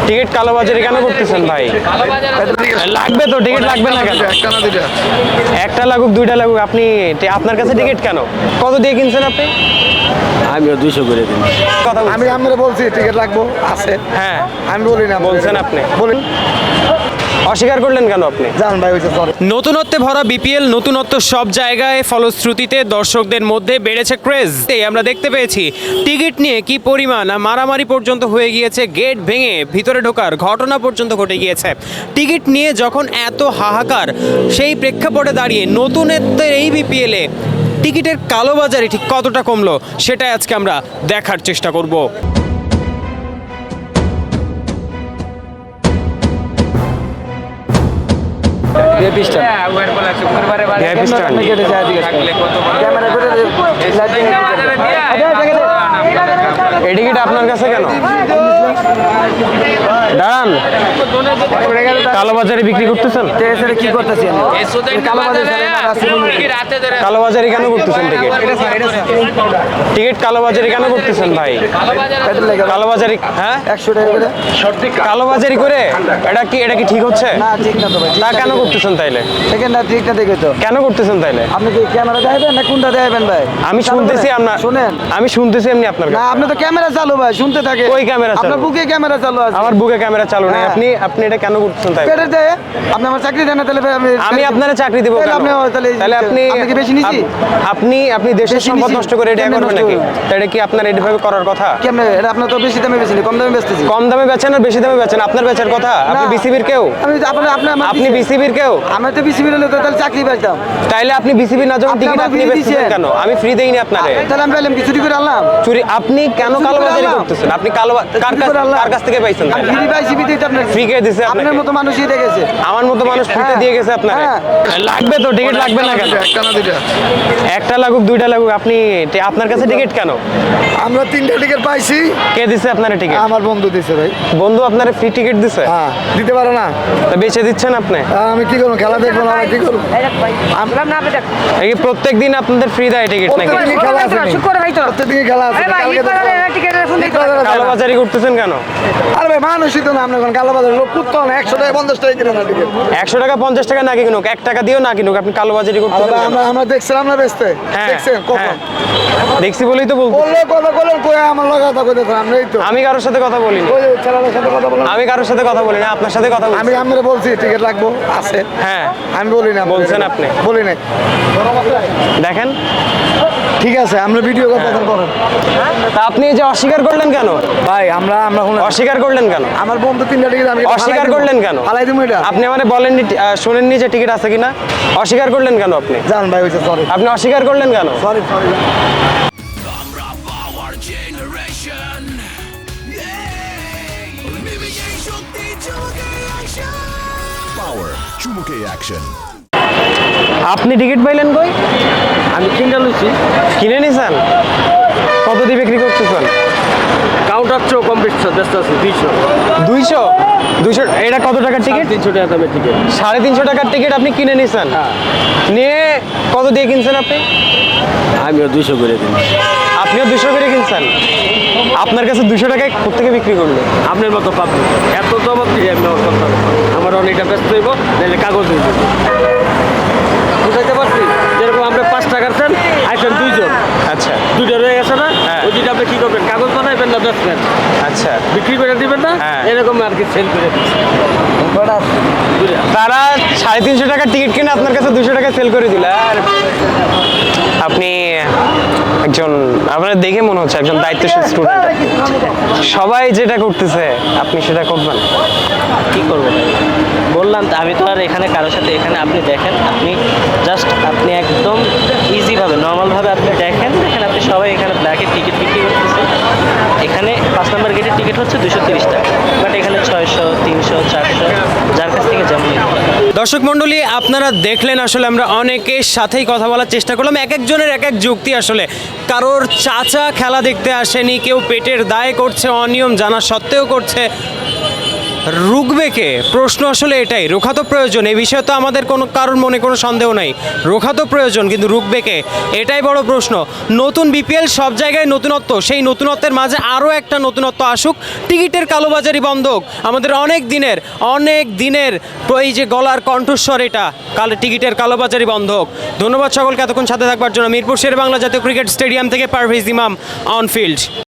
Ticket কালোবাজারি কেন করতেছেন ভাই? লাগবে তো, টিকিট লাগবে না কেন? একটা লাগুক দুইটা লাগুক, আপনি আপনার কাছে টিকিট কেন? কত দিয়ে কিনছেন আপনি? আমিও 200 করে দিন। কথা বলছি। আমি আমরা বলছি টিকিট লাগবো আছে। হ্যাঁ আমি বলি না, বলছেন আপনি, বলেন। অস্বীকার করলেন কেন আপনি? জান ভাই হইছে সরি। নতুনত্বে ভরা বিপিএল, নতুনত্ব সব জায়গায়, ফলশ্রুতিতে দর্শকদের মধ্যে বেড়েছে ক্রেজ। আমরা দেখতে পেয়েছি টিকিট নিয়ে কি পরিমাণ মারামারি পর্যন্ত হয়ে গিয়েছে, গেট ভেঙে ভিতরে ঢোকার ঘটনা পর্যন্ত ঘটে গিয়েছে। টিকিট নিয়ে যখন এত হাহাকার, সেই প্রেক্ষাপটে দাঁড়িয়ে নতুনত্বের এই বিপিএলে টিকিটের কালোবাজারি ঠিক কতটা কমলো সেটাই আজকে আমরা দেখার চেষ্টা করব। এই টিকিট আপনার কাছে কেন? দাঁড়ান, কালোবাজারি বিক্রি করতেছেন? কি করতেছেন? কালোবাজারি কেন করতেছেন? টিকিট কালোবাজারি কেন করতেছেন ভাই? কালোবাজারি, হ্যাঁ 100 টাকা করে। কালোবাজারি করে এটা কি ঠিক হচ্ছে? না ঠিক না তো ভাই। তা কেন করতেছেন তাইলে? সেকেন্ড না ঠিক না দেখে তো। কেন করতেছেন তাইলে? আপনি কি ক্যামেরা দেখাবেন না কোনটা দেখাবেন ভাই? আমি শুনতেছি শুনেন। আমি শুনতেছি এমনি আপনার না কাছে। আপনি তো ক্যামেরা চালু ভাই, শুনতে থাকে। কই ক্যামেরা চালু? আপনার বুকে ক্যামেরা চালু আছে। আমার বুকে ক্যামেরা চালু নেই। হ্যাঁ। আপনি এটা কেন করতেছেন তাই? পেটের দেয় আপনি আমার চাকরি দেন না, তাহলে ভাই আমি আপনারে চাকরি দিব তাহলে কেন? আপনি তাহলে আপনি কি বেশি নিছি? আপনি দেশের বেশি সম্পদ নিছি। নষ্ট করে এটা কেমনে করবেন নষ্ট নাকি? করবো? তাহলে কি আপনার এইভাবে করার কথা? কেমনে এটা? আপনার তো বেশি দামে বেশি কম দামে বেচতেছি। কম দামে বেচেন আর বেশি দামে বেচেন, আপনার বেচার কথা। আপনি না। বিসিবির কেউ? আমি আপনি বিসিবির কেউ? আমি তো বিসিবি হলে তো তাহলে চাকরি পাইতাম। তাইলে আপনি বিসিবি না যখন আপনি টিকিট আমার আপনি free বেচতেছেন দিছেন। কেন? আমি ফ্রি দেইনি আপনারে। তাহলে আমি পাইলাম কি চুরি করে আনলাম? চুরি আপনি কেন চুরি করে কালোবাজারি আনলাম? করতেছেন? আপনি কার কাছ থেকে পাইছেন? আমি ফ্রি পাইছি বিদেই তো আপনার ফ্রি কে দিছে আপনাকে? আপনার মতো মানুষই দেখেছে। আমার মতো মানুষ ফ্রিতে হ্যাঁ। দিয়ে গেছে আপনারে? হ্যাঁ। লাগবে তো, টিকিট লাগবে না কেন? একটা না দুইটা। একটা লাগুক দুইটা লাগুক, আপনি আপনার কাছে টিকিট কেন? আমরা 3টা টিকিট পাইছি। কে দিছে আপনারে টিকিট? আমার বন্ধু দিছে ভাই। বন্ধু আপনারে ফ্রি টিকিট দিছে? হ্যাঁ দিতে পারে না। তা বেচে দিচ্ছেন আপনি? আমি কি করবো? খেলা দেখবো না, আমি কি করবো? এই কি প্রত্যেক দিন আপনাদের ফ্রি দেয় টিকিট নাকি? প্রত্যেকদিনই খেলা আছে নি। প্রত্যেকদিনই খেলা আছে। কালকে দেখবো। কালোবাজারি করতেছেন কেন? আরে ভাই মানুষই তো না, আপনার কোন কালো বাজার লোক কুত্তো না। 100 টাকা 50 টাকা কিনে না টিকিট। 100 টাকা 50 টাকা না কিনুক, 1 টাকা দিয়েও না কিনুক, আপনি কালোবাজারি করতেছেন কেন? আমরা দেখছিলাম না বেচতে। হ্যাঁ, দেখছেন কখন? হ্যাঁ। দেখছি বলেই তো বলছি। বললে কথা বলেন, কই আমার লগে কথা কই দেখো আমরাই তো। আমি কারোর সাথে কথা বলিনি। ওই যে ছেলেদের সাথে কথা বলেন। আমি কারোর সাথে কথা বলি না, আপনার সাথে কথা বলছি। আমি আমরা বলছি টিকিট লাগবো আছে। হ্যাঁ আমি বলি না। বলছেন আপনি। বলি না। দেখেন, ঠিক আছে আমরা ভিডিও কথা করেন। তা আপনি এই যে অস্বীকার করলেন কেন ভাই আমরা অস্বীকার করলেন কেন? আমার বন্ধু 3টা টিকিট আমি অস্বীকার করলেন কেন? ফালাই দিমু এটা। আপনি আমারে বলেননি, শুনেননি যে টিকিট আছে কিনা? অস্বীকার করলেন কেন আপনি? জান ভাই হইছে সরি। আপনি অস্বীকার করলেন কেন? Sorry sorry. আমরা পাওয়ার জেনারেশন বিবেকের শক্তি চুমুকে অ্যাকশন পাওয়ার চুমুকে অ্যাকশন। আপনি টিকিট পাইলেন কই? আমি কিনে লইছি। কিনে নিছেন? কত দিয়ে বিক্রি করতেছেন? কাউন্টার চো কম্পিটিশন ব্যস্ত আছে 200 200 এটা কত টাকার টিকিট? 300 টাকা দামের টিকিট। 350 টাকার টিকিট আপনি কিনে নিছেন? নিয়ে কত দিয়ে কিনছেন আপনি? আমিও 200 করে দিন। আপনিও 200 করে কিনছেন? আপনার কাছে 200 টাকায় কোথেকে বিক্রি করলো? আপনার মতো পাবলিক এত জবাব দিয়ে আমি আমার কথা বলবো। আমার অনেকটা ব্যস্ত হইব, নাহলে কাগজ হইব। বুঝাইতে পারছি? যেরকম আপনি 5 টাকার দেন, আইসেন 2 জন। আচ্ছা দুইটা রয়ে গেছে না? হ্যাঁ। ওই দুইটা আপনি কি করবেন? কাগজ বানাইবেন না বেচবেন? আচ্ছা, বিক্রি করে দিবেন না? হ্যাঁ। এরকম আর কি সেল করে দিচ্ছি। তারা 350 টাকার টিকিট কিনে আপনার কাছে 200 টাকায় সেল করে দিল। আর আপনি একজন, আপনার দেখে মনে হচ্ছে একজন দায়িত্বশীল স্টুডেন্ট। সবাই যেটা করতেছে আপনি সেটা করবেন? কি করবো ভাই? বললাম তো, আমি তো আর এখানে কারোর সাথে, এখানে আপনি দেখেন, আপনি জাস্ট আপনি একদম ইজিভাবে নর্মালভাবে আপনি দেখেন আপনি সবাই এখানে ব্ল্যাকের টিকিট বিক্রি করতেছেন। এখানে 5 নম্বর গেটের টিকিট হচ্ছে 230 টাকা, বাট এখানে 600, 300, 400 যার কাছ থেকে যেমন নিতে পারে। দর্শক মণ্ডলী, আপনারা দেখলেন আসলে আমরা অনেকের সাথেই কথা বলার চেষ্টা করলাম। এক একজনের এক এক যুক্তি। আসলে কারোর চাচা খেলা দেখতে আসেনি, কেউ পেটের দায় করছে, অনিয়ম জানা সত্ত্বেও করছে। রুখবে কে? প্রশ্ন আসলে এটাই। রোখা তো প্রয়োজন, এই বিষয়ে তো আমাদের কোনো কারোর মনে কোনো সন্দেহ নাই। রোখা তো প্রয়োজন, কিন্তু রুখবে কে? এটাই বড় প্রশ্ন। নতুন বিপিএল, সব জায়গায় নতুনত্ব, সেই নতুনত্বের মাঝে আরও একটা নতুনত্ব আসুক। টিকিটের কালোবাজারি বন্ধ হোক। আমাদের অনেক দিনের এই যে গলার কণ্ঠস্বর, এটা টিকিটের কালোবাজারি বন্ধ হোক। ধন্যবাদ সকলকে এতক্ষণ সাথে থাকবার জন্য। মিরপুর শেরেবাংলা জাতীয় ক্রিকেট স্টেডিয়াম থেকে পারভেজ ইমাম, অন ফিল্ড।